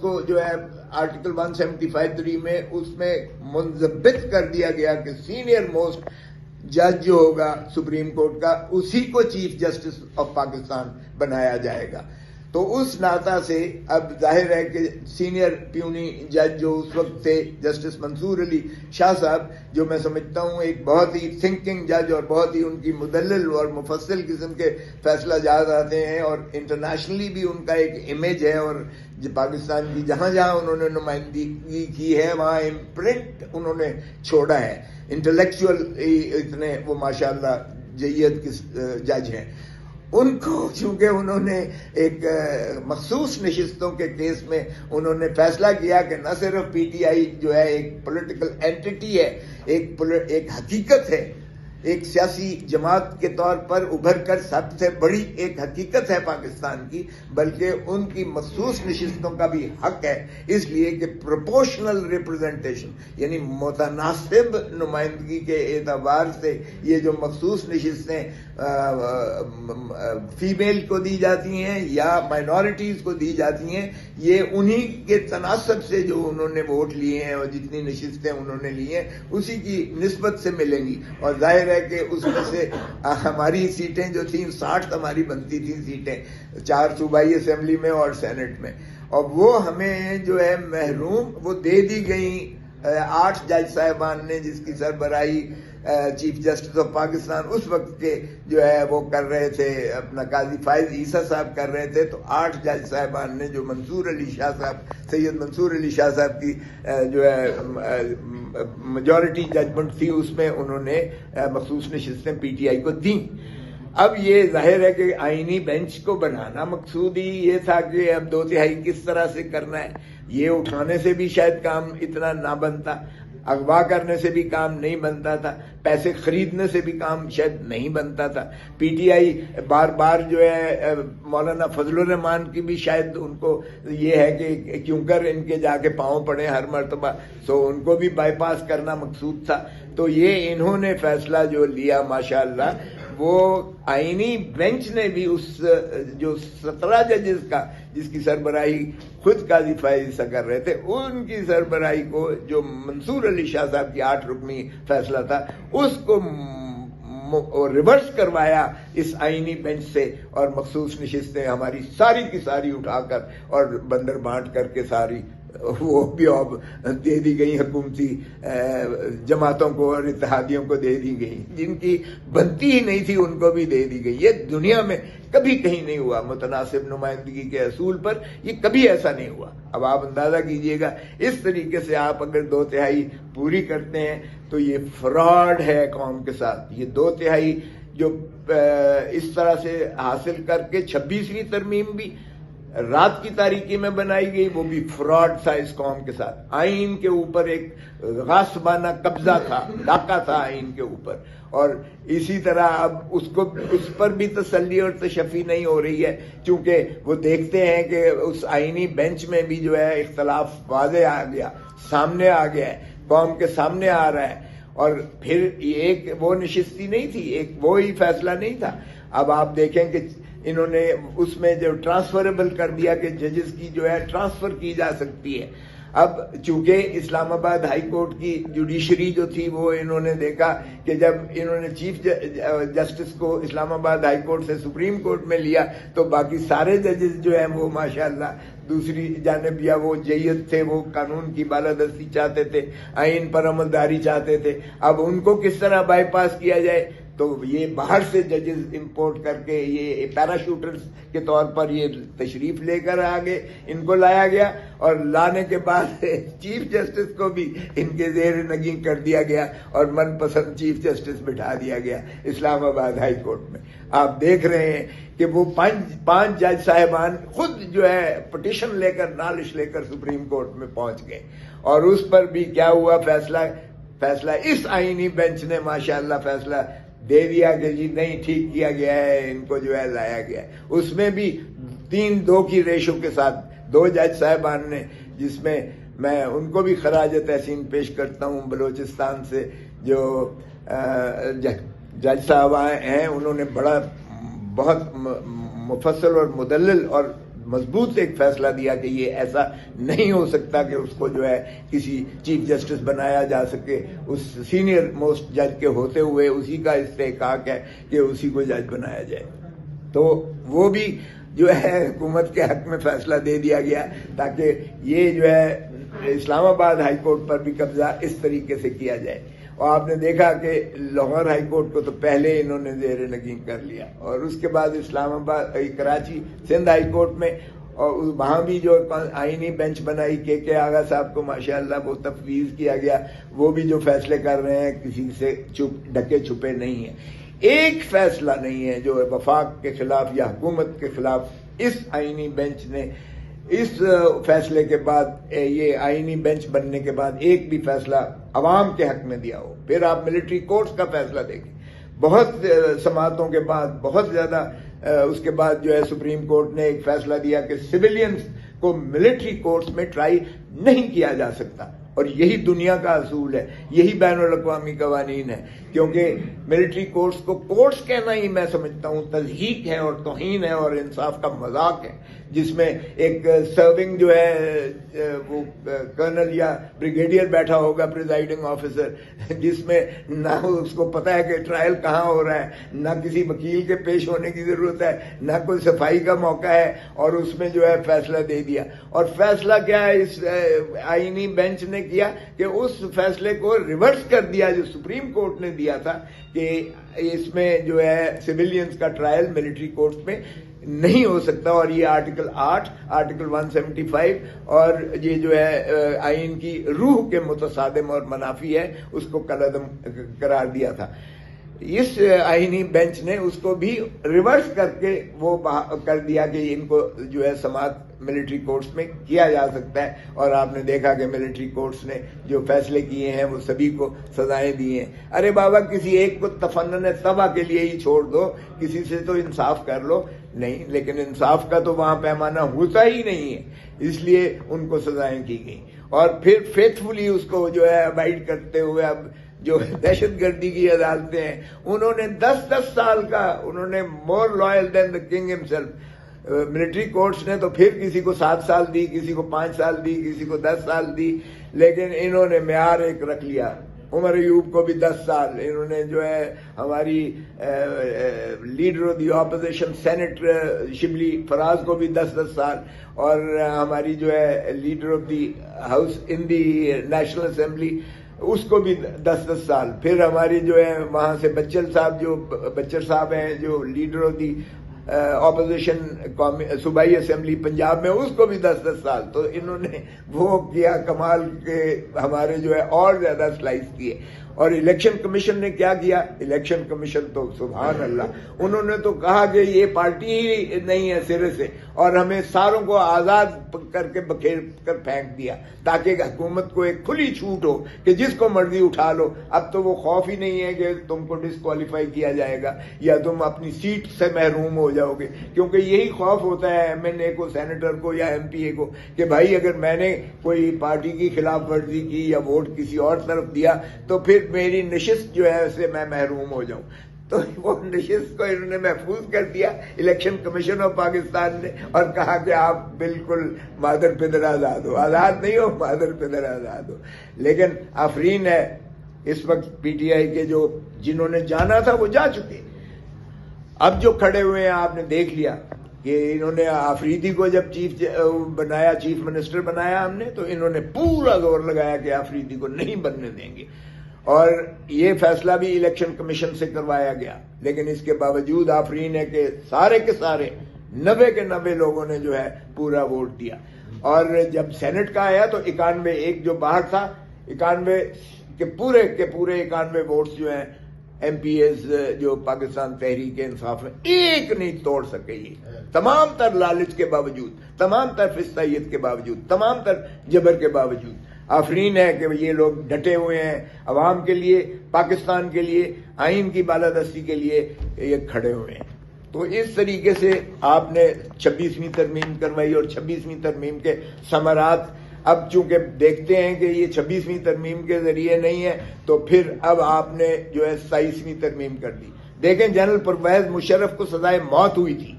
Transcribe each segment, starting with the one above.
کو جو ہے آرٹیکل 175(3) میں اس میں منضبط کر دیا گیا کہ سینئر موسٹ جج جو ہوگا سپریم کورٹ کا اسی کو چیف جسٹس آف پاکستان بنایا جائے گا. تو اس ناطا سے اب ظاہر ہے کہ سینئر پیونی جج جو اس وقت تھے جسٹس منصور علی شاہ صاحب، جو میں سمجھتا ہوں ایک بہت ہی تھنکنگ جج اور بہت ہی ان کی مدلل اور مفصل قسم کے فیصلہ جات آتے ہیں، اور انٹرنیشنلی بھی ان کا ایک امیج ہے، اور پاکستان کی جہاں جہاں انہوں نے نمائندگی کی ہے وہاں امپرنٹ انہوں نے چھوڑا ہے. انٹلیکچوئل اتنے وہ ماشاءاللہ جید جج ہیں. ان کو چونکہ انہوں نے ایک مخصوص نشستوں کے کیس میں انہوں نے فیصلہ کیا کہ نہ صرف پی ٹی آئی جو ہے ایک پولیٹیکل اینٹی ہے، ایک حقیقت ہے، ایک سیاسی جماعت کے طور پر ابھر کر سب سے بڑی ایک حقیقت ہے پاکستان کی، بلکہ ان کی مخصوص نشستوں کا بھی حق ہے، اس لیے کہ پروپورشنل ریپرزنٹیشن یعنی متناسب نمائندگی کے اعتبار سے یہ جو مخصوص نشستیں فیمیل کو دی جاتی ہیں یا مائنورٹیز کو دی جاتی ہیں، یہ انہی کے تناسب سے جو انہوں نے ووٹ لیے ہیں اور جتنی نشستیں انہوں نے لی ہیں اسی کی نسبت سے ملیں گی. اور ظاہر ہے کہ اس میں سے ہماری سیٹیں جو تھیں 60 ہماری بنتی تھیں سیٹیں 4 صوبائی اسمبلی میں اور سینٹ میں، اور وہ ہمیں جو ہے محروم وہ دے دی گئیں 8 جج صاحبان نے، جس کی سربراہی چیف جسٹس آف پاکستان اس وقت کے جو ہے وہ کر رہے تھے، اپنا قاضی فائز عیسیٰ صاحب کر رہے تھے. تو 8 جج صاحبان نے جو منصور علی شاہ صاحب، سید منصور علی شاہ صاحب کی جو ہے میجورٹی ججمنٹ تھی، اس میں انہوں نے مخصوص نشستیں پی ٹی آئی کو دیں. اب یہ ظاہر ہے کہ آئینی بینچ کو بنانا مقصود ہی یہ تھا کہ اب 2/3 کس طرح سے کرنا ہے. یہ اٹھانے سے بھی شاید کام اتنا نہ بنتا، اغوا کرنے سے بھی کام نہیں بنتا تھا، پیسے خریدنے سے بھی کام شاید نہیں بنتا تھا. پی ٹی آئی بار بار جو ہے مولانا فضل الرحمان کی بھی شاید ان کو یہ ہے کہ کیوں کر ان کے جا کے پاؤں پڑے ہر مرتبہ، سو ان کو بھی بائی پاس کرنا مقصود تھا. تو یہ انہوں نے فیصلہ جو لیا ماشاءاللہ، وہ آئینی بینچ نے بھی اس جو 17 ججز کا جس کی سربراہی خود قاضی فائز کر رہے تھے، ان کی سربراہی کو جو منصور علی شاہ صاحب کی 8 رکنی فیصلہ تھا اس کو ریورس کروایا اس آئینی بینچ سے، اور مخصوص نشستیں ہماری ساری کی ساری اٹھا کر اور بندر بانٹ کر کے ساری وہ بھی اب دے دی گئی حکومتی جماعتوں کو اور اتحادیوں کو دے دی گئی، جن کی بنتی ہی نہیں تھی ان کو بھی دے دی گئی. یہ دنیا میں کبھی کہیں نہیں ہوا، متناسب نمائندگی کے اصول پر یہ کبھی ایسا نہیں ہوا. اب آپ اندازہ کیجئے گا اس طریقے سے آپ اگر 2/3 پوری کرتے ہیں تو یہ فراڈ ہے قوم کے ساتھ. یہ 2/3 جو اس طرح سے حاصل کر کے 26ویں ترمیم بھی رات کی تاریکی میں بنائی گئی، وہ بھی فراڈ تھا اس قوم کے ساتھ. آئین کے اوپر ایک غاصبانہ قبضہ تھا، ڈاکہ تھا آئین کے اوپر. اور اسی طرح اب اس پر بھی تسلی اور تشفی نہیں ہو رہی ہے، چونکہ وہ دیکھتے ہیں کہ اس آئینی بینچ میں بھی جو ہے اختلاف واضح آ گیا، سامنے آ گیا ہے، قوم کے سامنے آ رہا ہے. اور پھر ایک وہ نشستی نہیں تھی، ایک وہی فیصلہ نہیں تھا. اب آپ دیکھیں کہ انہوں نے اس میں جو ٹرانسفریبل کر دیا کہ ججز کی جو ہے ٹرانسفر کی جا سکتی ہے. اب چونکہ اسلام آباد ہائی کورٹ کی جوڈیشری جو تھی وہ انہوں نے دیکھا کہ جب انہوں نے چیف جسٹس کو اسلام آباد ہائی کورٹ سے سپریم کورٹ میں لیا تو باقی سارے ججز جو ہیں وہ ماشاءاللہ دوسری جانب یا وہ جید تھے، وہ قانون کی بالادستی چاہتے تھے، آئین پر عملداری چاہتے تھے. اب ان کو کس طرح بائی پاس کیا جائے؟ تو یہ باہر سے ججز امپورٹ کر کے یہ پیراشوٹرز کے طور پر یہ تشریف لے کر آگے ان کو لایا گیا، اور لانے کے بعد چیف جسٹس کو بھی ان کے زیر نگین کر دیا گیا اور من پسند چیف جسٹس بٹھا دیا گیا اسلام آباد ہائی کورٹ میں. آپ دیکھ رہے ہیں کہ وہ 5 جج صاحبان خود جو ہے پٹیشن لے کر، نالش لے کر سپریم کورٹ میں پہنچ گئے، اور اس پر بھی کیا ہوا، فیصلہ اس آئینی بینچ نے ماشاءاللہ فیصلہ دے دیا کہ جی نہیں، ٹھیک کیا گیا ہے، ان کو جو ہے لایا گیا ہے. اس میں بھی 3-2 کی ریشو کے ساتھ 2 جج صاحبان نے، جس میں میں ان کو بھی خراج تحسین پیش کرتا ہوں، بلوچستان سے جو جج صاحب ہیں، انہوں نے بہت مفصل اور مدلل اور مضبوط ایک فیصلہ دیا کہ یہ ایسا نہیں ہو سکتا کہ اس کو جو ہے کسی چیف جسٹس بنایا جا سکے. اس سینئر موسٹ جج کے ہوتے ہوئے اسی کا استحقاق ہے کہ اسی کو جج بنایا جائے. تو وہ بھی جو ہے حکومت کے حق میں فیصلہ دے دیا گیا تاکہ یہ جو ہے اسلام آباد ہائی کورٹ پر بھی قبضہ اس طریقے سے کیا جائے. اور آپ نے دیکھا کہ لاہور ہائی کورٹ کو تو پہلے انہوں نے زیر نگین کر لیا, اور اس کے بعد اسلام آباد کراچی سندھ ہائی کورٹ میں, اور وہاں بھی جو آئینی بینچ بنائی کے آغا صاحب کو ماشاءاللہ وہ تفویض کیا گیا. وہ بھی جو فیصلے کر رہے ہیں کسی سے ڈھکے چھپے نہیں ہیں. ایک فیصلہ نہیں ہے جو وفاق کے خلاف یا حکومت کے خلاف اس آئینی بینچ نے اس فیصلے کے بعد, یہ آئینی بینچ بننے کے بعد ایک بھی فیصلہ عوام کے حق میں دیا ہو. پھر آپ ملٹری کورٹس کا فیصلہ دیکھیں, بہت سماعتوں کے بعد بہت زیادہ اس کے بعد جو ہے سپریم کورٹ نے ایک فیصلہ دیا کہ سویلینز کو ملٹری کورٹس میں ٹرائی نہیں کیا جا سکتا, اور یہی دنیا کا اصول ہے, یہی بین الاقوامی قوانین ہے. کیونکہ ملٹری کورٹس کو کورٹس کہنا ہی میں سمجھتا ہوں تضحیق ہے اور توہین ہے اور انصاف کا مذاق ہے, جس میں ایک سرونگ جو ہے وہ کرنل یا بریگیڈیئر بیٹھا ہوگا پریزائڈنگ آفیسر, جس میں نہ اس کو پتا ہے کہ ٹرائل کہاں ہو رہا ہے, نہ کسی وکیل کے پیش ہونے کی ضرورت ہے, نہ کوئی صفائی کا موقع ہے, اور اس میں جو ہے فیصلہ دے دیا. اور فیصلہ کیا ہے اس آئینی بینچ نے کیا کہ اس فیصلے کو ریورس کر دیا جو سپریم کورٹ نے دیا تھا کہ اس میں جو ہے سویلینز کا ٹرائل ملٹری کورٹس میں نہیں ہو سکتا. اور یہ آرٹیکل 8, آرٹیکل 175 اور یہ جو ہے آئین کی روح کے متصادم اور منافی ہے, اس کو کالعدم قرار دیا تھا. اس آئینی بینچ نے اس کو بھی ریورس کر کے وہ کر دیا کہ ان کو جو ہے سماعت ملٹری کورٹس میں کیا جا سکتا ہے. اور آپ نے دیکھا کہ ملٹری کورٹس نے جو فیصلے کیے ہیں وہ سبھی کو سزائیں دی ہیں. ارے بابا کسی ایک کو تفنن طبع کے لیے ہی چھوڑ دو, کسی سے تو انصاف کر لو. نہیں, لیکن انصاف کا تو وہاں پیمانہ ہوتا ہی نہیں ہے, اس لیے ان کو سزائیں کی گئیں. اور پھر فیتھفلی اس کو جو ہے ابائڈ کرتے ہوئے اب جو دہشت گردی کی عدالتیں ہیں انہوں نے 10 سال کا, انہوں نے more loyal than the king himself. Military courts نے تو پھر کسی کو 7 سال دی, کسی کو 5 سال دی, کسی کو 10 سال دی, لیکن انہوں نے معیار ایک رکھ لیا. عمر ایوب کو بھی 10 سال, انہوں نے جو ہے ہماری leader of the opposition senator Shibli Faraz کو بھی 10 سال, اور ہماری جو ہے leader of the house in the National Assembly اس کو بھی 10 سال. پھر ہماری جو ہے وہاں سے بچر صاحب ہیں جو لیڈر آف دی اپوزیشن صوبائی اسمبلی پنجاب میں, اس کو بھی 10 سال. تو انہوں نے وہ کیا کمال کے ہمارے جو ہے اور زیادہ سلائس کیے. اور الیکشن کمیشن نے کیا کیا, الیکشن کمیشن تو سبحان اللہ, انہوں نے تو کہا کہ یہ پارٹی ہی نہیں ہے سرے سے, اور ہمیں ساروں کو آزاد کر کے بکھیر کر پھینک دیا تاکہ حکومت کو ایک کھلی چھوٹ ہو کہ جس کو مرضی اٹھا لو. اب تو وہ خوف ہی نہیں ہے کہ تم کو ڈسکوالیفائی کیا جائے گا یا تم اپنی سیٹ سے محروم ہو جاؤ گے, کیونکہ یہی خوف ہوتا ہے ایم این اے کو, سینیٹر کو یا ایم پی اے کو کہ بھائی اگر میں نے کوئی پارٹی کی خلاف ورزی کی یا ووٹ کسی اور طرف دیا تو پھر میری نشست جو ہے اسے میں محروم ہو جاؤں. تو وہ نشست کو انہوں نے محفوظ کر دیا الیکشن کمیشن آف پاکستان نے, اور کہا کہ آپ بالکل مادر پدر آزاد ہو. آزاد نہیں ہو, مادر پدر آزاد ہو. لیکن آفرین ہے اس وقت پی ٹی آئی کے جو جنہوں نے جانا تھا وہ جا چکے. اب جو کھڑے ہوئے ہیں آپ نے دیکھ لیا کہ انہوں نے آفریدی کو جب چیف منسٹر بنایا ہم نے, تو انہوں نے پورا زور لگایا کہ آفریدی کو نہیں بننے دیں گے, اور یہ فیصلہ بھی الیکشن کمیشن سے کروایا گیا. لیکن اس کے باوجود آفرین ہے کہ سارے کے سارے 90 کے 90 لوگوں نے جو ہے پورا ووٹ دیا. اور جب سینٹ کا آیا تو 91, ایک جو باہر تھا 91 کے پورے 91 ووٹس جو ہیں ایم پی ایز جو پاکستان تحریک انصاف میں ایک نہیں توڑ سکے. یہ تمام تر لالچ کے باوجود, تمام تر فستائیت کے باوجود, تمام تر جبر کے باوجود آفرین ہے کہ یہ لوگ ڈٹے ہوئے ہیں عوام کے لیے, پاکستان کے لیے, آئین کی بالادستی کے لیے یہ کھڑے ہوئے ہیں. تو اس طریقے سے آپ نے 26ویں ترمیم کروائی, اور 26ویں ترمیم کے ثمرات اب چونکہ دیکھتے ہیں کہ یہ 26ویں ترمیم کے ذریعے نہیں ہے, تو پھر اب آپ نے جو ہے 27ویں ترمیم کر دی. دیکھیں جنرل پرویز مشرف کو سزائے موت ہوئی تھی,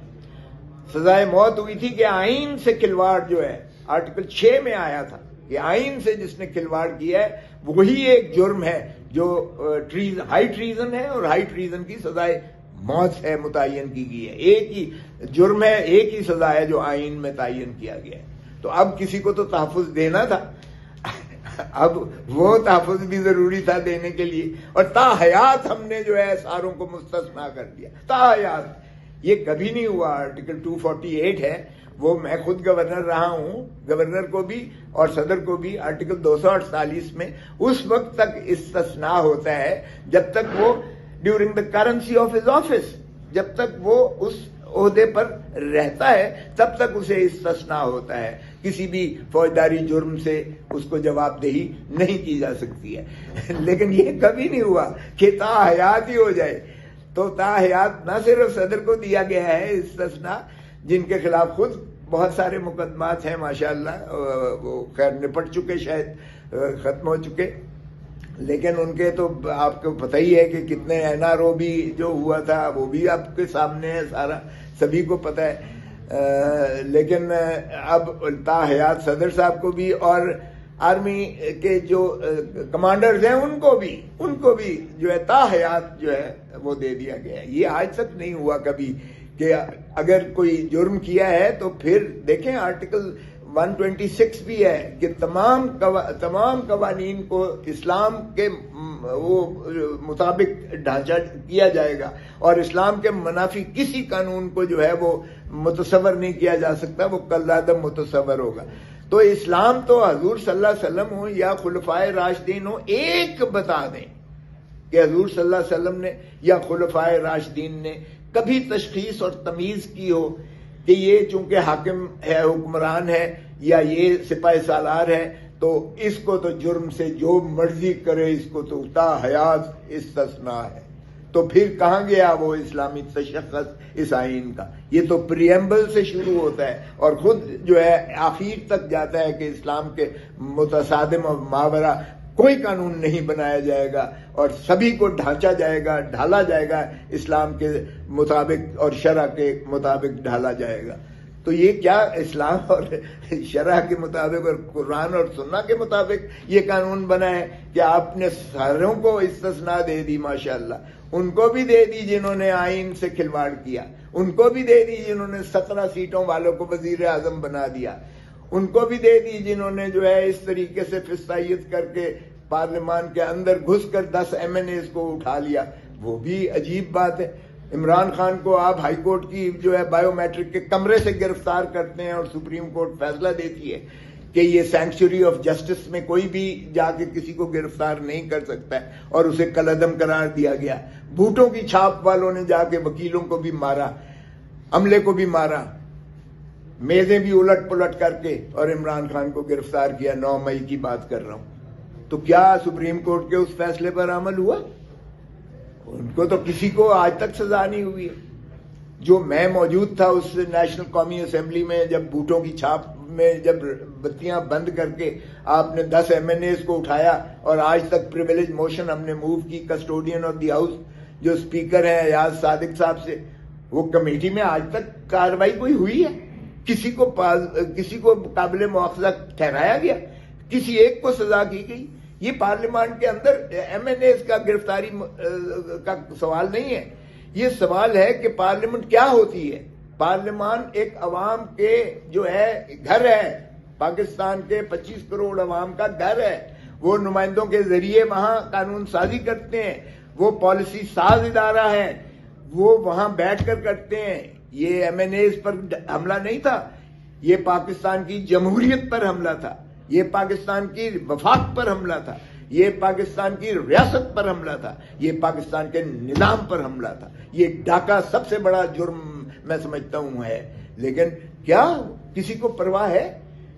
سزائے موت ہوئی تھی کہ آئین سے کھلواڑ جو ہے آرٹیکل 6 میں آیا تھا کہ آئین سے جس نے کھلواڑ کیا ہے وہی ایک جرم ہے جو ہائی ٹریزن ہے، اور ہائی ٹریزن کی سزائے موت ہے متعین کی گئی ہے. ایک ہی جرم ہے، ایک ہی سزا ہے جو آئین میں تعین کیا گیا ہے. تو اب کسی کو تو تحفظ دینا تھا، اب وہ تحفظ بھی ضروری تھا دینے کے لیے، اور تا حیات ہم نے جو ہے ساروں کو مستثنا کر دیا. تا حیات یہ کبھی نہیں ہوا. آرٹیکل 248 ہے، وہ میں خود گورنر رہا ہوں، گورنر کو بھی اور صدر کو بھی آرٹیکل 248 میں اس وقت تک استثناء ہوتا ہے جب تک وہ during the currency of his office, جب تک وہ اس عہدے پر رہتا ہے تب تک اسے استثناء ہوتا ہے. کسی بھی فوجداری جرم سے اس کو جواب دہی نہیں کی جا سکتی ہے. لیکن یہ کبھی نہیں ہوا کہ تا حیات ہی ہو جائے. تو تا حیات نہ صرف صدر کو دیا گیا ہے استثناء، جن کے خلاف خود بہت سارے مقدمات ہیں ماشاءاللہ، وہ خیر نپٹ چکے، شاید ختم ہو چکے، لیکن ان کے تو آپ کو پتہ ہی ہے کہ کتنے NRO بھی جو ہوا تھا وہ بھی آپ کے سامنے ہے، سارا سبھی کو پتہ ہے. لیکن اب تا حیات صدر صاحب کو بھی اور آرمی کے جو کمانڈرز ہیں ان کو بھی جو ہے تا حیات جو ہے وہ دے دیا گیا ہے. یہ آج تک نہیں ہوا کبھی کہ اگر کوئی جرم کیا ہے تو پھر دیکھیں آرٹیکل 126 بھی ہے کہ تمام قوانین کو اسلام کے وہ مطابق ڈھانچہ کیا جائے گا، اور اسلام کے منافی کسی قانون کو جو ہے وہ متصور نہیں کیا جا سکتا، وہ کالعدم متصور ہوگا. تو اسلام تو حضور صلی اللہ علیہ وسلم ہو یا خلفائے راشدین ہو، ایک بتا دیں کہ حضور صلی اللہ علیہ وسلم نے یا خلفائے راشدین نے کبھی تشخیص اور تمیز کی ہو کہ یہ چونکہ حاکم ہے، حکمران ہے، یا یہ سپاہ سالار ہے، تو اس کو تو جرم سے جو مرضی کرے اس کو تو تا حیات استثناء ہے. تو پھر کہاں گیا وہ اسلامی تشخص اس آئین کا؟ یہ تو پریمبل سے شروع ہوتا ہے اور خود جو ہے آخر تک جاتا ہے کہ اسلام کے متصادم اور ماورا کوئی قانون نہیں بنایا جائے گا، اور سبھی کو ڈھانچا جائے گا، ڈھالا جائے گا اسلام کے مطابق اور شرع کے مطابق ڈھالا جائے گا. تو یہ کیا اسلام اور شرع کے مطابق اور قرآن اور سنت کے مطابق یہ قانون بنا ہے کہ آپ نے ساروں کو استثناء دے دی؟ ماشاءاللہ ان کو بھی دے دی جنہوں نے آئین سے کھلواڑ کیا، ان کو بھی دے دی جنہوں نے 17 سیٹوں والوں کو وزیر اعظم بنا دیا، ان کو بھی دے دی جنہوں نے جو ہے اس طریقے سے فسطائیت کر کے پارلیمان کے اندر گھس کر 10 MNAs کو اٹھا لیا. وہ بھی عجیب بات ہے. عمران خان کو آپ ہائی کورٹ کی جو ہے بایو میٹرک کے کمرے سے گرفتار کرتے ہیں اور سپریم کورٹ فیصلہ دیتی ہے کہ یہ سینکچوری آف جسٹس میں کوئی بھی جا کے کسی کو گرفتار نہیں کر سکتا ہے، اور اسے کالعدم قرار دیا گیا. بھوٹوں کی چھاپ والوں نے جا کے وکیلوں کو بھی مارا، عملے کو بھی مارا، میزیں بھی الٹ پلٹ کر کے، اور عمران خان کو گرفتار کیا. 9 مئی کی بات کر رہا ہوں. تو کیا سپریم کورٹ کے اس فیصلے پر عمل ہوا؟ ان کو تو کسی کو آج تک سزا نہیں ہوئی ہے. جو میں موجود تھا اس نیشنل قومی اسمبلی میں جب بھوٹوں کی چھاپ میں جب بتیاں بند کر کے آپ نے 10 MNAs کو اٹھایا، اور آج تک پریویلیج موشن ہم نے موو کی کسٹوڈین آف دی ہاؤس جو اسپیکر ہیں ایاز صادق صاحب سے، وہ کمیٹی میں آج تک کارروائی کوئی ہوئی ہے؟ کسی کو قابل مواخذہ ٹھہرایا گیا؟ کسی ایک کو سزا کی گئی؟ یہ پارلیمان کے اندر MNAs کا گرفتاری کا سوال نہیں ہے. یہ سوال ہے کہ پارلیمنٹ کیا ہوتی ہے. پارلیمان ایک عوام کے جو ہے گھر ہے، پاکستان کے 25 کروڑ عوام کا گھر ہے. وہ نمائندوں کے ذریعے وہاں قانون سازی کرتے ہیں، وہ پالیسی ساز ادارہ ہے، وہ وہاں بیٹھ کر کرتے ہیں. یہ MNAs پر حملہ نہیں تھا، یہ پاکستان کی جمہوریت پر حملہ تھا، یہ پاکستان کی وفاق پر حملہ تھا، یہ پاکستان کی ریاست پر حملہ تھا، یہ پاکستان کے نظام پر حملہ تھا. یہ ڈاکہ سب سے بڑا جرم میں سمجھتا ہوں ہے. لیکن کیا کسی کو پرواہ ہے؟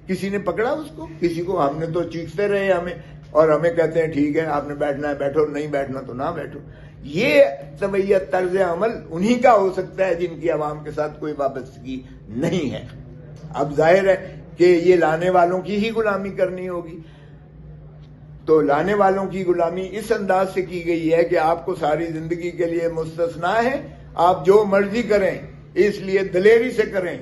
کسی نے پکڑا اس کو؟ کسی کو؟ ہم نے تو چیختے رہے ہمیں، اور ہمیں کہتے ہیں ٹھیک ہے آپ نے بیٹھنا ہے بیٹھو، نہیں بیٹھنا تو نہ بیٹھو. یہ طبیعت طرز عمل انہی کا ہو سکتا ہے جن کی عوام کے ساتھ کوئی وابستگی نہیں ہے. اب ظاہر ہے کہ یہ لانے والوں کی ہی غلامی کرنی ہوگی. تو لانے والوں کی غلامی اس انداز سے کی گئی ہے کہ آپ کو ساری زندگی کے لیے مستثنا ہے، آپ جو مرضی کریں. اس لیے دلیری سے کریں.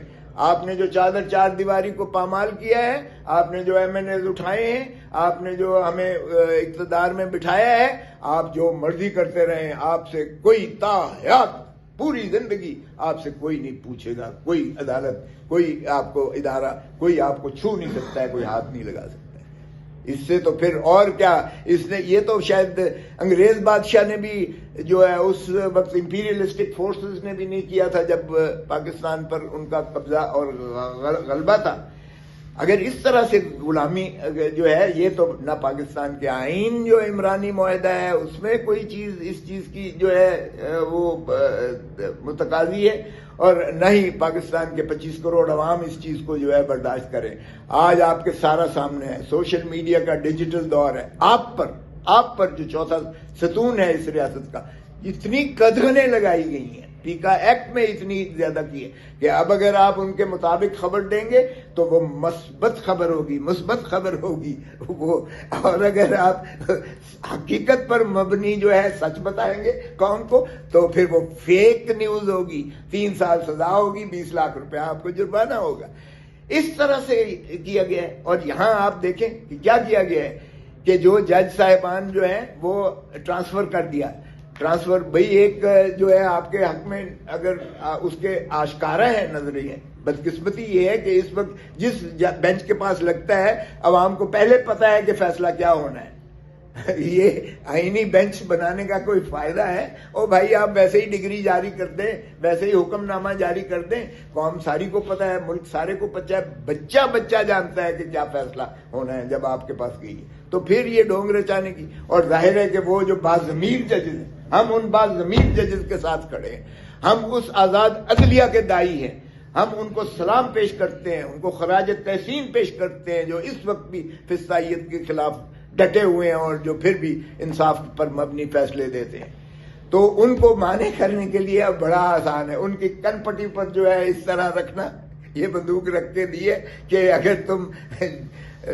آپ نے جو چادر چار دیواری کو پامال کیا ہے, آپ نے جو MNAs اٹھائے ہیں, آپ نے جو ہمیں اقتدار میں بٹھایا ہے, آپ جو مرضی کرتے رہیں, آپ سے کوئی تا حیات پوری زندگی آپ سے کوئی نہیں پوچھے گا, کوئی عدالت, کوئی آپ کو ادارہ, کوئی آپ کو چھو نہیں سکتا ہے, کوئی ہاتھ نہیں لگا سکتا ہے. اس سے تو پھر اور کیا, اس نے یہ تو شاید انگریز بادشاہ نے بھی جو ہے اس وقت امپیریلسٹک فورسز نے بھی نہیں کیا تھا جب پاکستان پر ان کا قبضہ اور غلبہ تھا. اگر اس طرح سے غلامی جو ہے, یہ تو نہ پاکستان کے آئین جو عمرانی معاہدہ ہے اس میں کوئی چیز اس چیز کی جو ہے وہ متقاضی ہے, اور نہ ہی پاکستان کے 25 کروڑ عوام اس چیز کو جو ہے برداشت کریں. آج آپ کے سارا سامنے ہے, سوشل میڈیا کا ڈیجیٹل دور ہے, آپ پر جو چوتھا ستون ہے اس ریاست کا, اتنی قدغنیں لگائی گئی ہیں پیکا ایکٹ میں, اتنی زیادہ کی ہے کہ اب اگر آپ ان کے مطابق خبر دیں گے تو وہ مثبت خبر ہوگی, مثبت خبر ہوگی وہ, اور اگر آپ حقیقت پر مبنی جو ہے سچ بتائیں گے قوم کو تو پھر وہ فیک نیوز ہوگی, 3 سال سزا ہوگی, 20 لاکھ روپے آپ کو جرمانہ ہوگا. اس طرح سے کیا گیا ہے. اور یہاں آپ دیکھیں کہ کیا کیا گیا ہے کہ جو جج صاحبان جو ہیں وہ ٹرانسفر کر دیا. ٹرانسفر بھئی ایک جو ہے آپ کے حق میں اگر اس کے آشکارا ہے نظریے, بدقسمتی یہ ہے کہ اس وقت جس بینچ کے پاس لگتا ہے عوام کو پہلے پتا ہے کہ فیصلہ کیا ہونا ہے. یہ آئینی بینچ بنانے کا کوئی فائدہ ہے؟ او بھائی آپ ویسے ہی ڈگری جاری کر دیں, ویسے ہی حکم نامہ جاری کر دیں, قوم ساری کو پتا ہے, ملک سارے کو پتا ہے, بچہ جانتا ہے کہ کیا فیصلہ ہونا ہے جب آپ کے پاس گئی ہے. تو پھر یہ ڈھونگ رچانے کی, اور ظاہر ہے کہ وہ جو باضمیر ججز ہیں, ہم ان باضمیر ججز کے ساتھ کھڑے ہیں, ہم اس آزاد عدلیہ کے دائی ہیں, ہم ان کو سلام پیش کرتے ہیں, ان کو خراج تحسین پیش کرتے ہیں جو اس وقت بھی فسطائیت کے خلاف ڈٹے ہوئے ہیں اور جو پھر بھی انصاف پر مبنی فیصلے دیتے ہیں. تو ان کو مانے کرنے کے لیے اب بڑا آسان ہے, ان کی کن پٹی پر جو ہے اس طرح رکھنا, یہ بندوق رکھ کے دیے کہ اگر تم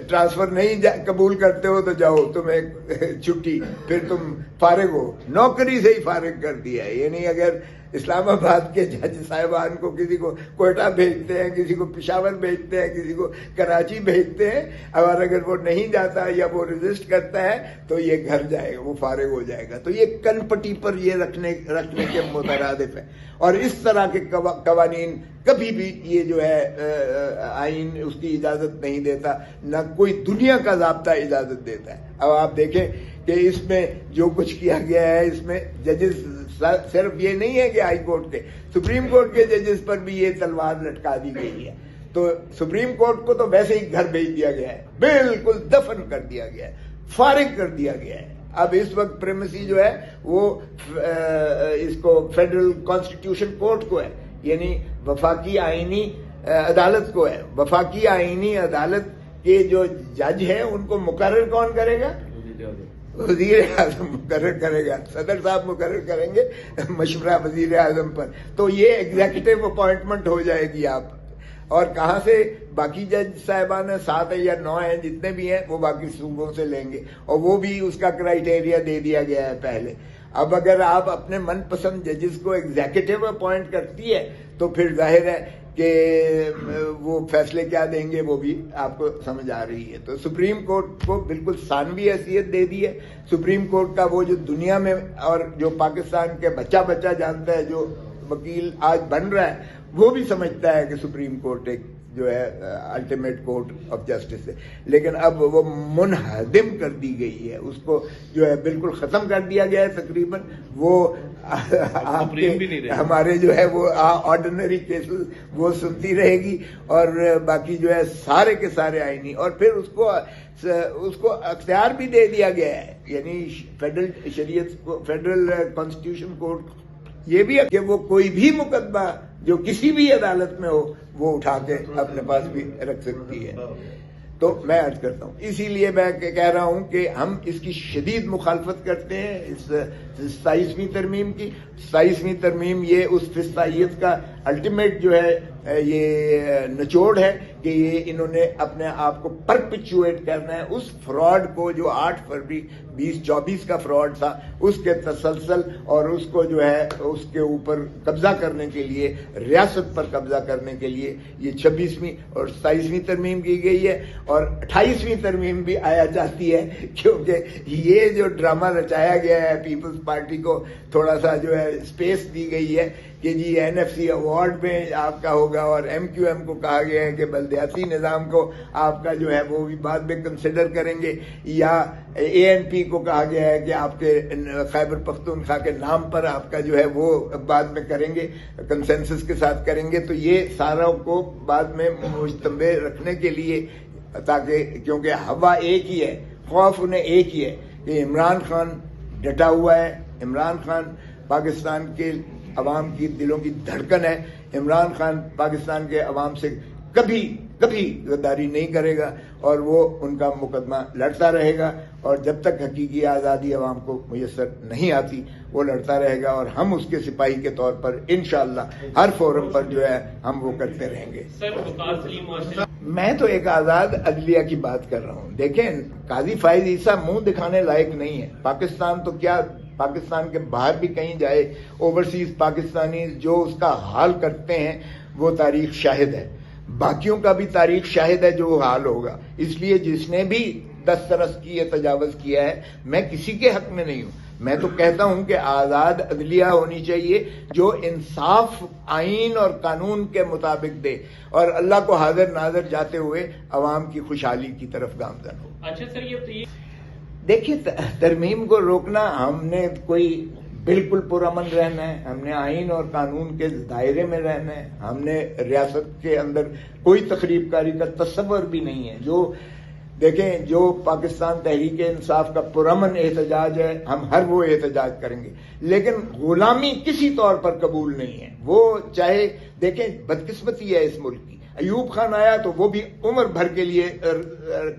ٹرانسفر نہیں قبول کرتے ہو تو جاؤ, تمہیں چھٹی, پھر تم فارغ ہو, نوکری سے ہی فارغ کر دیا ہے. یعنی اگر اسلام آباد کے جج صاحبان کو کسی کو کوئٹہ بھیجتے ہیں, کسی کو پشاور بھیجتے ہیں, کسی کو کراچی بھیجتے ہیں, اور اگر وہ نہیں جاتا یا وہ ریزسٹ کرتا ہے تو یہ گھر جائے گا, وہ فارغ ہو جائے گا. تو یہ کن پٹی پر یہ رکھنے کے مترادف ہے. اور اس طرح کے قوانین کبھی بھی یہ جو ہے آئین اس کی اجازت نہیں دیتا, نہ کوئی دنیا کا ضابطہ اجازت دیتا ہے. اب آپ دیکھیں کہ اس میں جو کچھ کیا گیا ہے, اس میں ججز صرف یہ نہیں ہے کہ ہائی کورٹ کے, سپریم کورٹ کے ججز پر بھی یہ تلوار لٹکا دی گئی ہے. تو سپریم کورٹ کو تو ویسے ہی گھر بھیج دیا گیا ہے, بالکل دفن کر دیا گیا ہے, فارغ کر دیا گیا ہے. اب اس وقت پریمیسی جو ہے وہ اس کو فیڈرل کانسٹیٹیوشن کورٹ کو ہے, یعنی وفاقی آئینی عدالت کو ہے. وفاقی آئینی عدالت کے جو جج ہیں ان کو مقرر کون کرے گا؟ وزیر اعظم مقرر کرے گا, صدر صاحب مقرر کریں گے مشورہ وزیر اعظم پر. تو یہ ایگزیکٹو اپوائنٹمنٹ ہو جائے گی. آپ اور کہاں سے باقی جج صاحبان 7 یا 9 ہیں جتنے بھی ہیں وہ باقی صوبوں سے لیں گے, اور وہ بھی اس کا کرائیٹیریا دے دیا گیا ہے پہلے. اب اگر آپ اپنے من پسند ججز کو ایگزیکٹو اپوائنٹ کرتی ہے تو پھر ظاہر ہے کہ وہ فیصلے کیا دیں گے وہ بھی آپ کو سمجھ آ رہی ہے. تو سپریم کورٹ کو بالکل ثانوی حیثیت دے دی ہے. سپریم کورٹ کا وہ جو دنیا میں اور جو پاکستان کے بچہ جانتا ہے, جو وکیل آج بن رہا ہے, وہ بھی سمجھتا ہے کہ سپریم کورٹ ایک جو ہے الٹیمیٹ کورٹ آف جسٹس ہے. لیکن اب وہ منہدم کر دی گئی ہے, اس کو جو ہے بالکل ختم کر دیا گیا ہے تقریباً. وہ آپ کے ہمارے جو ہے وہ آرڈینری کیسز وہ سنتی رہے گی, اور باقی جو ہے سارے کے سارے آئینی. اور پھر اس کو اختیار بھی دے دیا گیا ہے, یعنی فیڈرل شریعت کو, فیڈرل کانسٹیٹیوشن کورٹ یہ بھی ہے کہ وہ کوئی بھی مقدمہ جو کسی بھی عدالت میں ہو وہ اٹھا کے اپنے پاس بھی رکھ سکتی ہے. تو میں عرض کرتا ہوں, اسی لیے میں کہہ رہا ہوں کہ ہم اس کی شدید مخالفت کرتے ہیں, اس 27ویں ترمیم کی. 27ویں ترمیم یہ اس فسطائیت کا الٹیمیٹ جو ہے یہ نچوڑ ہے کہ یہ انہوں نے اپنے آپ کو پرپیچویٹ کرنا ہے اس فراڈ کو جو 8 فروری 2024 کا فراڈ تھا اس کے تسلسل اور اس کو جو ہے اس کے اوپر قبضہ کرنے کے لیے، ریاست پر قبضہ کرنے کے لیے یہ 26ویں اور 27ویں ترمیم کی گئی ہے، اور 28ویں ترمیم بھی آیا جاتی ہے، کیونکہ یہ جو ڈرامہ رچایا گیا ہے پیپلز پارٹی کو تھوڑا سا جو ہے اسپیس دی گئی ہے کہ جی NFC ایوارڈ میں آپ کا ہوگا، اور MQM کو کہا گیا ہے کہ بلدیاتی نظام کو آپ کا جو ہے وہ بھی بعد میں کنسیڈر کریں گے، یا ANP کو کہا گیا ہے کہ آپ کے خیبر پختونخوا کے نام پر آپ کا جو ہے وہ بعد میں کریں گے، کنسنسس کے ساتھ کریں گے۔ تو یہ سارا کو بعد میں مجتمع رکھنے کے لیے، تاکہ کیونکہ ہوا ایک ہی ہے، خوف انہیں ایک ہی ہے کہ عمران خان ڈٹا ہوا ہے، عمران خان پاکستان کے عوام کی دلوں کی دھڑکن ہے، عمران خان پاکستان کے عوام سے کبھی غداری نہیں کرے گا، اور وہ ان کا مقدمہ لڑتا رہے گا، اور جب تک حقیقی آزادی عوام کو میسر نہیں آتی وہ لڑتا رہے گا، اور ہم اس کے سپاہی کے طور پر انشاءاللہ ہر فورم پر جو ہے ہم وہ کرتے رہیں گے۔ میں تو ایک آزاد عدلیہ کی بات کر رہا ہوں۔ دیکھیں، قاضی فائز عیسیٰ منہ دکھانے لائق نہیں ہے۔ پاکستان تو کیا، پاکستان کے باہر بھی کہیں جائے، اوورسیز پاکستانی جو اس کا حال کرتے ہیں وہ تاریخ شاہد ہے، باقیوں کا بھی تاریخ شاہد ہے جو حال ہوگا۔ اس لیے جس نے بھی دسترس کی ہے، تجاوز کیا ہے، میں کسی کے حق میں نہیں ہوں۔ میں تو کہتا ہوں کہ آزاد عدلیہ ہونی چاہیے جو انصاف آئین اور قانون کے مطابق دے، اور اللہ کو حاضر ناظر جاتے ہوئے عوام کی خوشحالی کی طرف گامزن ہو۔ اچھا سر، یہ دیکھیے، ترمیم کو روکنا، ہم نے کوئی بالکل پرامن رہنا ہے، ہم نے آئین اور قانون کے دائرے میں رہنا ہے، ہم نے ریاست کے اندر کوئی تخریب کاری کا تصور بھی نہیں ہے۔ جو دیکھیں، جو پاکستان تحریک انصاف کا پرامن احتجاج ہے، ہم ہر وہ احتجاج کریں گے، لیکن غلامی کسی طور پر قبول نہیں ہے۔ وہ چاہے دیکھیں، بدقسمتی ہے اس ملک کی، ایوب خان آیا تو وہ بھی عمر بھر کے لیے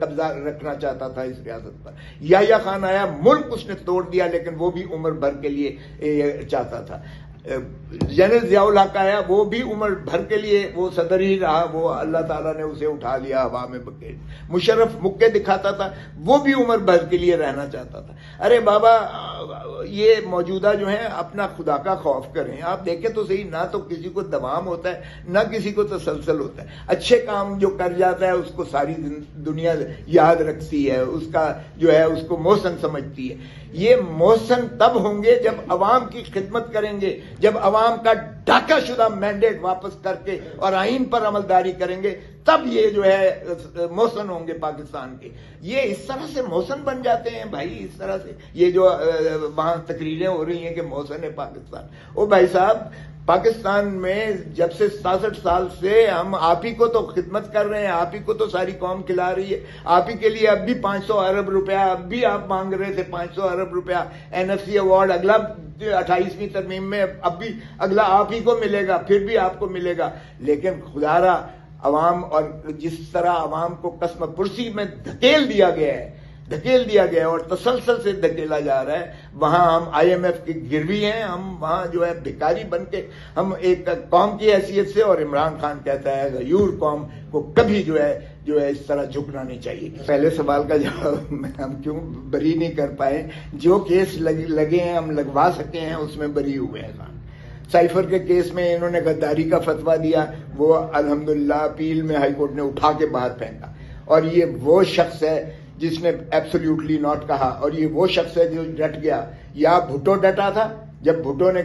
قبضہ رکھنا چاہتا تھا اس ریاست پر، یحییٰ خان آیا، ملک اس نے توڑ دیا، لیکن وہ بھی عمر بھر کے لیے چاہتا تھا۔ جنرل ضیاء الحق آیا، وہ بھی عمر بھر کے لیے وہ صدر ہی رہا، وہ اللہ تعالیٰ نے اسے اٹھا لیا ہوا میں بکیٹ۔ مشرف مکے دکھاتا تھا، وہ بھی عمر بھر کے لیے رہنا چاہتا تھا۔ ارے بابا، یہ موجودہ جو ہیں اپنا خدا کا خوف کریں۔ آپ دیکھیں تو صحیح، نہ تو کسی کو دوام ہوتا ہے، نہ کسی کو تسلسل ہوتا ہے۔ اچھے کام جو کر جاتا ہے اس کو ساری دنیا یاد رکھتی ہے، اس کا جو ہے اس کو محسن سمجھتی ہے۔ یہ محسن تب ہوں گے جب عوام کی خدمت کریں گے، جب عوام کا ڈھاکہ شدہ مینڈیٹ واپس کر کے اور آئین پر عملداری کریں گے، تب یہ جو ہے محسن ہوں گے پاکستان کے۔ یہ اس طرح سے محسن بن جاتے ہیں بھائی، اس طرح سے یہ جو وہاں تقریریں ہو رہی ہیں کہ محسن ہے پاکستان۔ او بھائی صاحب، پاکستان میں جب سے 67 سال سے ہم آپ ہی کو تو خدمت کر رہے ہیں، آپ ہی کو تو ساری قوم کھلا رہی ہے، آپ ہی کے لیے اب بھی 500 ارب روپیہ، اب بھی آپ مانگ رہے تھے 500 ارب روپیہ NFC ایوارڈ، اگلا 28ویں ترمیم میں اب بھی اگلا آپ ہی کو ملے گا، پھر بھی آپ کو ملے گا۔ لیکن خدا را عوام، اور جس طرح عوام کو قسم پرسی میں دھکیل دیا گیا ہے اور تسلسل سے دھکیلا جا رہا ہے، وہاں ہم IMF کی گروی ہیں، ہم وہاں جو ہے بھکاری بن کے ہم ایک قوم کی حیثیت سے، اور عمران خان کہتا ہے غیور قوم کو کبھی جو ہے اس طرح جھکنا نہیں چاہیے۔ پہلے سوال کا جواب ہم کیوں بری نہیں کر پائے؟ جو کیس لگے ہیں، ہم لگوا سکے ہیں، اس میں بری ہوئے ہیں خان۔ سائفر کے کیس میں انہوں نے غداری کا فتویٰ دیا، وہ الحمدللہ اپیل میں ہائی کورٹ نے اٹھا کے باہر پھینکا، اور یہ وہ شخص ہے جس نے ایبسلیوٹلی ناٹ کہا، اور یہ وہ شخص ہے جو ڈٹ گیا۔ یا بھٹو ڈٹا تھا جب بھٹو نے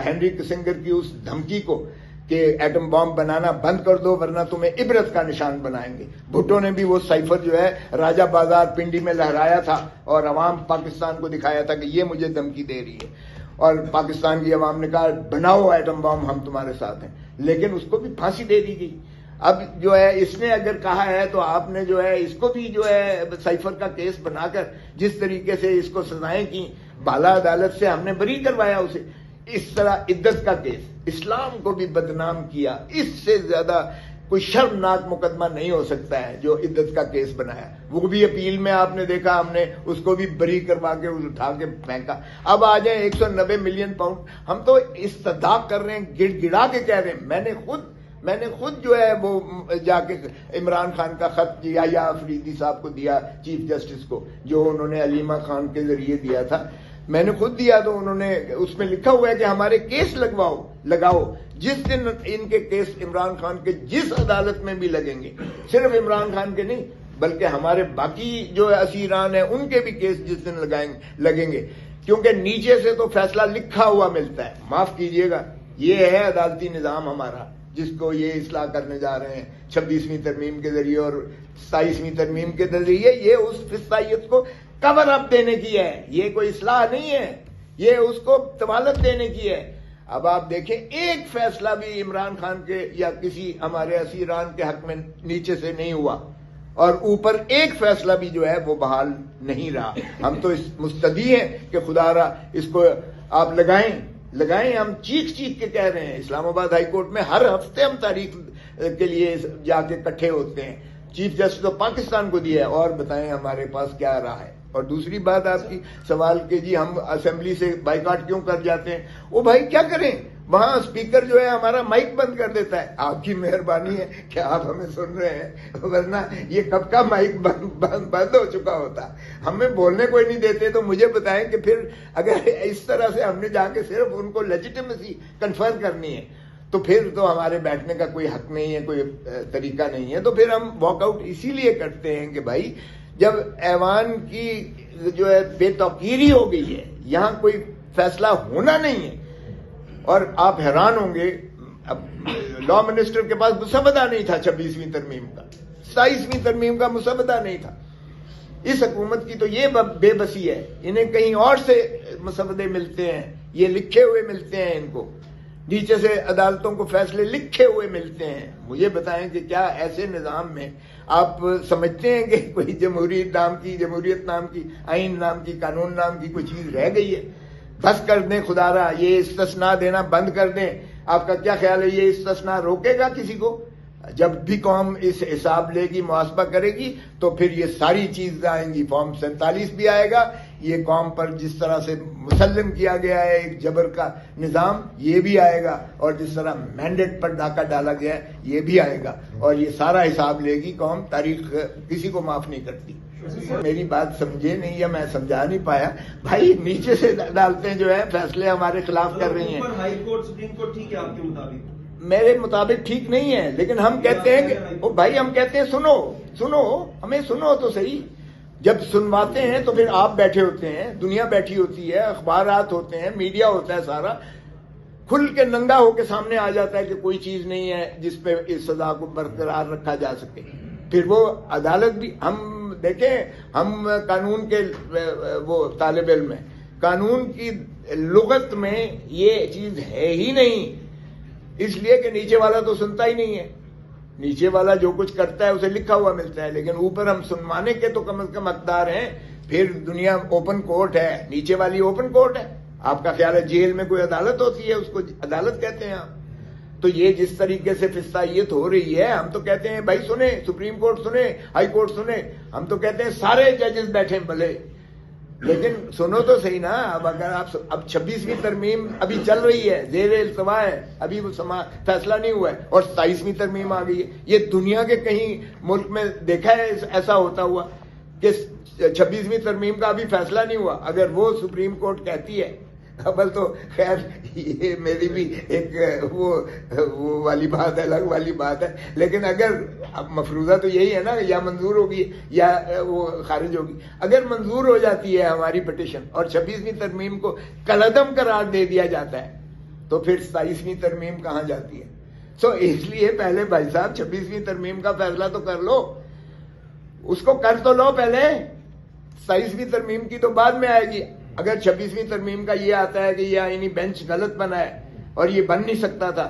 ہنری کسنگر کی اس دھمکی کو کہ ایٹم بام بنانا بند کر دو ورنہ تمہیں عبرت کا نشان بنائیں گے، بھٹو نے بھی وہ سائفر جو ہے راجہ بازار پنڈی میں لہرایا تھا، اور عوام پاکستان کو دکھایا تھا کہ یہ مجھے دھمکی دے رہی ہے، اور پاکستان کی عوام نے کہا بناؤ ایٹم بام، ہم تمہارے ساتھ ہیں، لیکن اس کو بھی پھانسی دے دی گئی۔ اب جو ہے اس نے اگر کہا ہے تو آپ نے جو ہے اس کو بھی جو ہے سائفر کا کیس بنا کر جس طریقے سے اس کو سزائیں کی، بالا عدالت سے ہم نے بری کروایا اسے۔ اس طرح عدت کا کیس، اسلام کو بھی بدنام کیا، اس سے زیادہ کوئی شرمناک مقدمہ نہیں ہو سکتا ہے جو عدت کا کیس بنایا. وہ بھی اپیل میں آپ نے دیکھا ہم نے اس کو بھی بری کروا کے اٹھا کے پھینکا. اب آ جائیں 190 ملین پاؤنڈ. ہم تو استدعا کر رہے ہیں, گڑ گڑا کے کہہ رہے ہیں. میں نے خود جو ہے وہ جا کے عمران خان کا خط یا افریدی صاحب کو دیا, چیف جسٹس کو, جو انہوں نے علیمہ خان کے ذریعے دیا تھا. میں نے خود دیا تو انہوں نے اس میں لکھا ہوا ہے کہ ہمارے کیس لگاؤ. جس دن ان کے کیس عمران خان کے جس عدالت میں بھی لگیں گے, صرف عمران خان کے نہیں بلکہ ہمارے باقی جو اسیران ہیں ان کے بھی کیس جس دن لگیں گے, کیونکہ نیچے سے تو فیصلہ لکھا ہوا ملتا ہے. معاف کیجئے گا, یہ ہے عدالتی نظام ہمارا جس کو یہ اصلاح کرنے جا رہے ہیں 26ویں ترمیم کے ذریعے اور 27ویں ترمیم کے ذریعے. یہ اس فسطائیت کو کور اپ دینے کی ہے, یہ کوئی اصلاح نہیں ہے, یہ اس کو طوالت دینے کی ہے. اب آپ دیکھیں ایک فیصلہ بھی عمران خان کے یا کسی ہمارے اسیران کے حق میں نیچے سے نہیں ہوا, اور اوپر ایک فیصلہ بھی جو ہے وہ بحال نہیں رہا. ہم تو اس مستدعی ہیں کہ خدا را اس کو آپ لگائیں. ہم چیخ کے کہہ رہے ہیں. اسلام آباد ہائی کورٹ میں ہر ہفتے ہم تاریخ کے لیے جا کے اکٹھے ہوتے ہیں. چیف جسٹس آف پاکستان کو دیا ہے, اور بتائیں ہمارے پاس کیا رہا ہے. اور دوسری بات آپ کی سوال کہ جی ہم اسمبلی سے بائیکاٹ کیوں کر جاتے ہیں, وہ بھائی کیا کریں, وہاں اسپیکر جو ہے ہمارا مائک بند کر دیتا ہے. آپ کی مہربانی ہے کہ آپ ہمیں سن رہے ہیں, ورنہ یہ کب کا مائک بند ہو چکا ہوتا. ہمیں بولنے کوئی نہیں دیتے. تو مجھے بتائیں کہ پھر اگر اس طرح سے ہم نے جا کے صرف ان کو لیجیٹیمیسی کنفر کرنی ہے تو پھر تو ہمارے بیٹھنے کا کوئی حق نہیں ہے, کوئی طریقہ نہیں ہے. تو پھر ہم واک آؤٹ اسی لیے کرتے ہیں کہ بھائی جب ایوان کی جو ہے بے توقیری ہو گئی ہے, یہاں کوئی فیصلہ ہونا نہیں ہے. اور آپ حیران ہوں گے, اب لا منسٹر کے پاس مسودہ نہیں تھا 26ویں ترمیم کا, 27ویں ترمیم کا مسودہ نہیں تھا. اس حکومت کی تو یہ بے بسی ہے, انہیں کہیں اور سے مسودے ملتے ہیں, یہ لکھے ہوئے ملتے ہیں ان کو, نیچے سے عدالتوں کو فیصلے لکھے ہوئے ملتے ہیں. مجھے بتائیں کہ کیا ایسے نظام میں آپ سمجھتے ہیں کہ کوئی جمہوریت نام کی آئین نام کی قانون نام کی کوئی چیز رہ گئی ہے؟ بس کر دیں خدا را, یہ استثناء دینا بند کر دیں. آپ کا کیا خیال ہے یہ استثناء روکے گا کسی کو؟ جب بھی قوم اس حساب لے گی, محاسبہ کرے گی, تو پھر یہ ساری چیز آئیں گی. فارم 47 بھی آئے گا, یہ قوم پر جس طرح سے مسلم کیا گیا ہے ایک جبر کا نظام, یہ بھی آئے گا, اور جس طرح مینڈیٹ پر ڈاکہ ڈالا گیا ہے یہ بھی آئے گا, اور یہ سارا حساب لے گی قوم. تاریخ کسی کو معاف نہیں کرتی. میری بات سمجھے نہیں یا میں سمجھا نہیں پایا. بھائی نیچے سے عدالتیں جو ہے فیصلے ہمارے خلاف کر رہی ہیں. ہائی کورٹ سپریم کورٹ ٹھیک ہے آپ کے مطابق؟ میرے مطابق ٹھیک نہیں ہے, لیکن ہم کہتے ہیں کہ بھائی ہم کہتے ہیں سنو ہمیں سنو تو صحیح. جب سنواتے ہیں تو پھر آپ بیٹھے ہوتے ہیں, دنیا بیٹھی ہوتی ہے, اخبارات ہوتے ہیں, میڈیا ہوتا ہے, سارا کھل کے ننگا ہو کے سامنے آ جاتا ہے کہ کوئی چیز نہیں ہے جس پہ اس سزا کو برقرار رکھا جا سکے. پھر وہ عدالت بھی, ہم دیکھیں ہم قانون کے وہ طالب علم ہیں, قانون کی لغت میں یہ چیز ہے ہی نہیں, اس لیے کہ نیچے والا تو سنتا ہی نہیں ہے. نیچے والا جو کچھ کرتا ہے اسے لکھا ہوا ملتا ہے, لیکن اوپر ہم سنوانے کے تو کم از کم حقدار ہیں. پھر دنیا اوپن کورٹ ہے, نیچے والی اوپن کورٹ ہے. آپ کا خیال ہے جیل میں کوئی عدالت ہوتی ہے, اس کو عدالت کہتے ہیں آپ؟ تو یہ جس طریقے سے فسطائیت ہو رہی ہے, ہم تو کہتے ہیں بھائی سنیں, سپریم کورٹ سنیں, ہائی کورٹ سنیں, ہم تو کہتے ہیں سارے ججز بیٹھے بھلے, لیکن سنو تو صحیح نا. اب اگر آپ اب 26ویں ترمیم ابھی چل رہی ہے, زیر التوا ہے, ابھی وہ فیصلہ نہیں ہوا ہے, اور 27ویں ترمیم آ گئی ہے. یہ دنیا کے کہیں ملک میں دیکھا ہے ایسا ہوتا ہوا کہ 26ویں ترمیم کا ابھی فیصلہ نہیں ہوا؟ اگر وہ سپریم کورٹ کہتی ہے, ابل تو خیر یہ میری بھی ایک وہ والی بات ہے, الگ والی بات ہے, لیکن اگر اب مفروضہ تو یہی ہے نا, یا منظور ہوگی یا وہ خارج ہوگی. اگر منظور ہو جاتی ہے ہماری پٹیشن اور 26ویں ترمیم کو کالعدم قرار دے دیا جاتا ہے, تو پھر 27ویں ترمیم کہاں جاتی ہے؟ اس لیے پہلے بھائی صاحب 26ویں ترمیم کا فیصلہ تو کر لو, اس کو کر تو لو پہلے. 27ویں ترمیم کی تو بعد میں آئے گی. اگر 26ویں ترمیم کا یہ آتا ہے کہ یہ آئینی بینچ غلط بنا ہے اور یہ بن نہیں سکتا تھا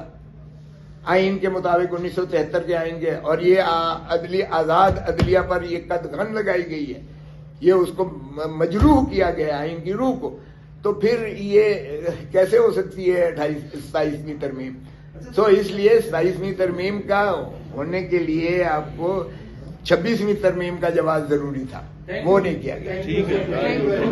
آئین کے مطابق 1973 کے آئین کے, اور یہ آزاد عدلیہ پر یہ قدغن لگائی گئی ہے, یہ اس کو مجروح کیا گیا آئین کی روح کو, تو پھر یہ کیسے ہو سکتی ہے 27ویں ترمیم؟ اس لیے 27ویں ترمیم کا ہونے کے لیے آپ کو 26ویں ترمیم کا جواز ضروری تھا، وہ نہیں کیا گیا. ٹھیک ہے.